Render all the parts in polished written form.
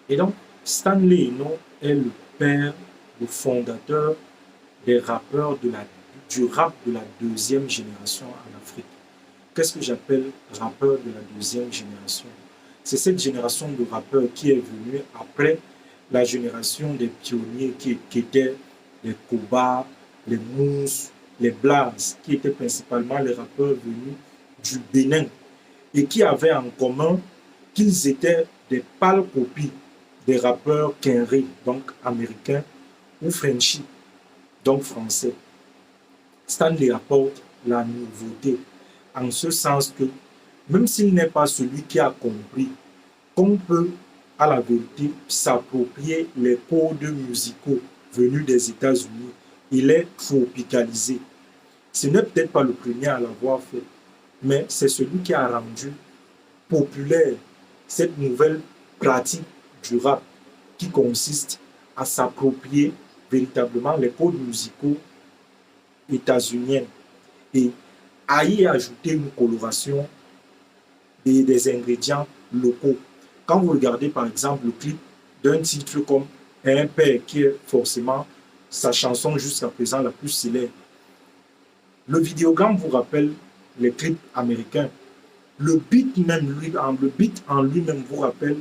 Et donc, Stanley Eno est le père, le fondateur des rappeurs du rap de la deuxième génération en Afrique. Qu'est-ce que j'appelle rappeur de la deuxième génération? C'est cette génération de rappeurs qui est venue après la génération des pionniers qui étaient les Koba, les Mousse, les Blaze, qui étaient principalement les rappeurs venus du Bénin et qui avaient en commun qu'ils étaient des pâles copies des rappeurs Kenry, donc américains, ou Frenchy, donc français. Stanley apporte la nouveauté, en ce sens que même s'il n'est pas celui qui a compris qu'on peut, à la vérité, s'approprier les codes musicaux venus des États-Unis, il est tropicalisé. Ce n'est peut-être pas le premier à l'avoir fait, mais c'est celui qui a rendu populaire cette nouvelle pratique du rap qui consiste à s'approprier véritablement les codes musicaux états-uniens et à y ajouter une coloration et des ingrédients locaux. Quand vous regardez par exemple le clip d'un titre comme Un père qui est forcément sa chanson jusqu'à présent la plus célèbre, le vidéogramme vous rappelle les clips américains. Le beat en lui-même vous rappelle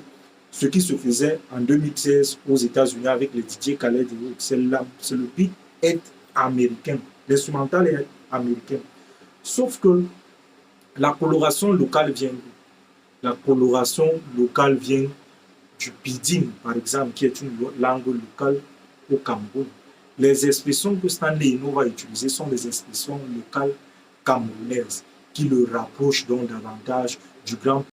ce qui se faisait en 2016 aux États-Unis avec les DJ Khaled et autres. C'est le beat est américain. L'instrumental est américain. Sauf que la coloration locale vient d'où? La coloration locale vient du pidgin, par exemple, qui est une langue locale au Cameroun. Les expressions que Stanley Eno va utiliser sont des expressions locales camerounaises qui le rapprochent donc davantage du grand